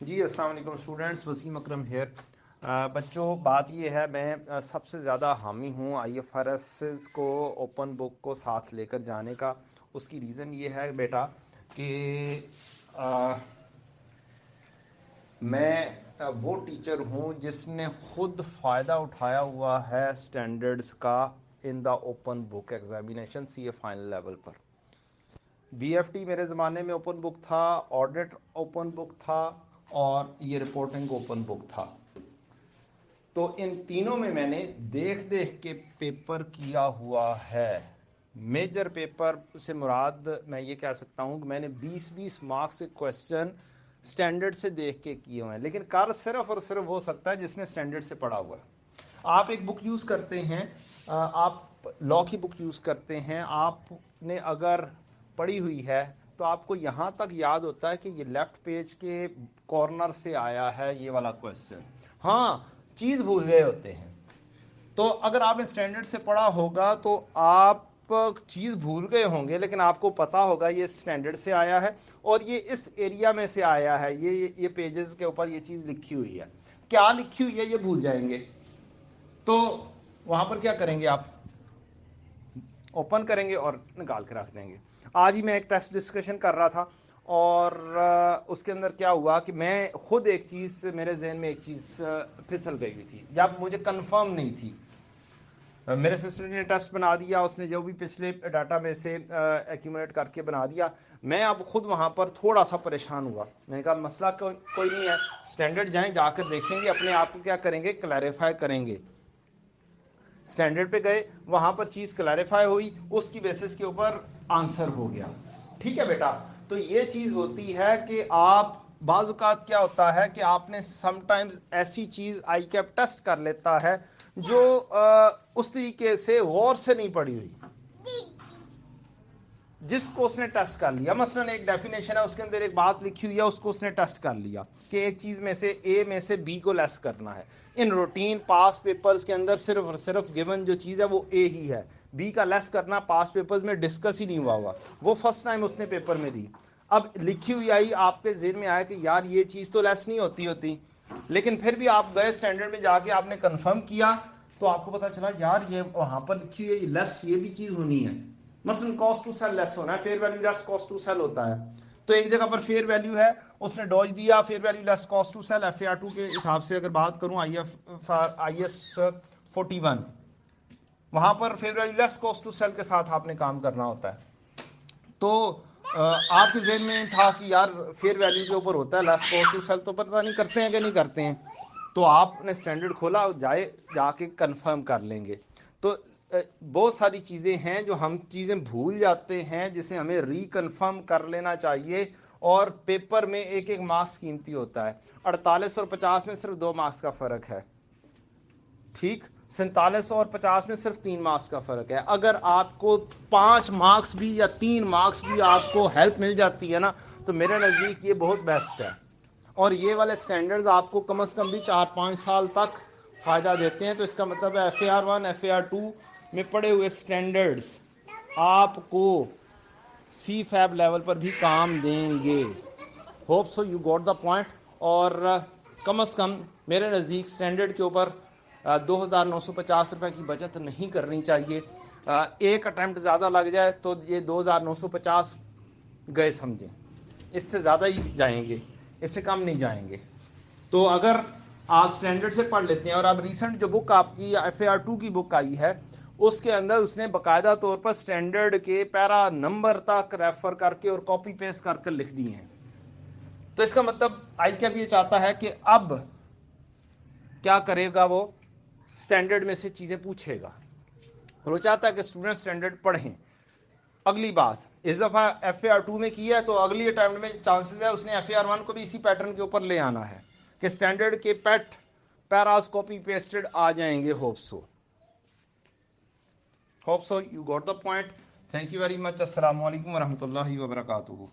जी अस्सलाम वालेकुम स्टूडेंट्स, वसीम अकरम हेयर। बच्चों, बात ये है, मैं सबसे ज़्यादा हामी हूँ IFRS को ओपन बुक को साथ लेकर जाने का। उसकी रीज़न ये है बेटा कि मैं वो टीचर हूँ जिसने खुद फ़ायदा उठाया हुआ है स्टैंडर्ड्स का in the open book examination CA final level पर। BFT मेरे ज़माने में ओपन बुक था, ऑडिट ओपन बुक था और ये रिपोर्टिंग ओपन बुक था। तो इन तीनों में मैंने देख देख के पेपर किया हुआ है। मेजर पेपर से मुराद मैं ये कह सकता हूँ कि मैंने 20-20 मार्क्स के क्वेश्चन स्टैंडर्ड से देख के किए हुए हैं, लेकिन कर सिर्फ और सिर्फ हो सकता है जिसने स्टैंडर्ड से पढ़ा हुआ है। आप एक बुक यूज़ करते हैं, आप लॉ की बुक यूज़ करते हैं, आपने अगर पढ़ी हुई है तो आपको यहाँ तक याद होता है कि ये लेफ्ट पेज के कॉर्नर से आया है ये वाला क्वेश्चन। हाँ, चीज़ भूल गए होते हैं। तो अगर आपने स्टैंडर्ड से पढ़ा होगा तो आप चीज़ भूल गए होंगे, लेकिन आपको पता होगा ये स्टैंडर्ड से आया है और ये इस एरिया में से आया है। ये पेजेस के ऊपर ये चीज़ लिखी हुई है। क्या लिखी हुई है ये भूल जाएंगे, तो वहां पर क्या करेंगे, आप ओपन करेंगे और निकाल के रख देंगे। आज ही मैं एक टेस्ट डिस्कशन कर रहा था और उसके अंदर क्या हुआ कि मैं खुद एक चीज़, मेरे जहन में एक चीज़ फिसल गई हुई थी, जब मुझे कंफर्म नहीं थी। मेरे सिस्टर ने टेस्ट बना दिया, उसने जो भी पिछले डाटा में से एक्यूमुलेट करके बना दिया। मैं अब खुद वहाँ पर थोड़ा सा परेशान हुआ। मैंने कहा मसला कोई नहीं है, स्टैंडर्ड जाएं, जाकर देखेंगे, अपने आप को क्या करेंगे, क्लैरिफाई करेंगे। स्टैंडर्ड पे गए, वहां पर चीज क्लैरिफाई हुई, उसकी बेसिस के ऊपर आंसर हो गया। ठीक है बेटा, तो ये चीज होती है कि आप बाजुकात क्या होता है कि आपने समटाइम्स ऐसी चीज आई कैप टेस्ट कर लेता है जो उस तरीके से गौर से नहीं पड़ी हुई, जिसको उसने टेस्ट कर लिया। मसलन एक डेफिनेशन है, उसके अंदर एक बात लिखी हुई है, उसको उसने टेस्ट कर लिया कि एक चीज में से ए में से बी को लेस करना है। इन रूटीन पास पेपर्स के अंदर सिर्फ और सिर्फ गिवन जो चीज है वो ए ही है। बी का लेस करना पास पेपर्स में डिस्कस ही नहीं हुआ हुआ, वो फर्स्ट टाइम उसने पेपर में दी। अब लिखी हुई आई, आपके जेहन में आया कि यार ये चीज तो लेस नहीं होती, लेकिन फिर भी आप गए स्टैंडर्ड में जाके आपने कंफर्म किया, तो आपको पता चला यार ये वहां पर लिखी हुई है लेस, ये भी चीज होनी है। मसलन कॉस्ट टू सेल लेस होना है, fair value less cost to sell होता है। तो एक जगह पर फेयर वैल्यू है, उसने डॉज दिया fair value less cost to sell. FAR2 के हिसाब से अगर बात करूं, IS41, वहां पर fair value less cost to sell के साथ आपने काम करना होता है। तो आपके जहन में था कि यार फेयर वैल्यू के ऊपर होता है लेस कॉस्ट टू सेल, तो पता नहीं करते हैं कि नहीं करते हैं। तो आपने स्टैंडर्ड खोला, जाके कंफर्म कर लेंगे। तो बहुत सारी चीज़ें हैं जो हम चीज़ें भूल जाते हैं, जिसे हमें रिकन्फर्म कर लेना चाहिए। और पेपर में एक एक मार्क्स कीमती होता है। 48 और 50 में सिर्फ 2 मार्क्स का फ़र्क है, ठीक। 47 और 50 में सिर्फ 3 मार्क्स का फ़र्क है। अगर आपको 5 मार्क्स भी या 3 मार्क्स भी आपको हेल्प मिल जाती है ना, तो मेरे नज़दीक ये बहुत बेस्ट है। और ये वाले स्टैंडर्ड्स आपको कम से कम भी 4-5 साल तक फ़ायदा देते हैं। तो इसका मतलब है FAR1 FAR2 में पढ़े हुए स्टैंडर्ड्स आपको CFAB लेवल पर भी काम देंगे। Hope so you got the point. और कम से कम मेरे नज़दीक स्टैंडर्ड के ऊपर 2,950 रुपये की बचत नहीं करनी चाहिए। एक अटैम्प्ट ज़्यादा लग जाए तो ये 2,950 गए समझें, इससे ज़्यादा ही जाएंगे, इससे कम नहीं जाएंगे। तो अगर आप स्टैंडर्ड से पढ़ लेते हैं, और अब रिसेंट जो बुक आपकी FAR2 की बुक आई है, उसके अंदर उसने बाकायदा तौर पर स्टैंडर्ड के पैरा नंबर तक रेफर करके और कॉपी पेस्ट करके लिख दिए हैं। तो इसका मतलब आई क्या भी ये चाहता है कि अब क्या करेगा, वो स्टैंडर्ड में से चीज़ें पूछेगा और वो चाहता है कि स्टूडेंट स्टैंडर्ड पढ़ें। अगली बात, इस दफ़ा FAR2 में किया है तो अगली अटैम्प्ट में चांसेस है उसने FAR1 को भी इसी पैटर्न के ऊपर ले आना है कि स्टैंडर्ड के पैरास कॉपी पेस्टेड आ जाएंगे। Hope so you got the point. Thank you very much. अस्सलाम वालेकुम वरहमतुल्लाहि वबरकातुहू।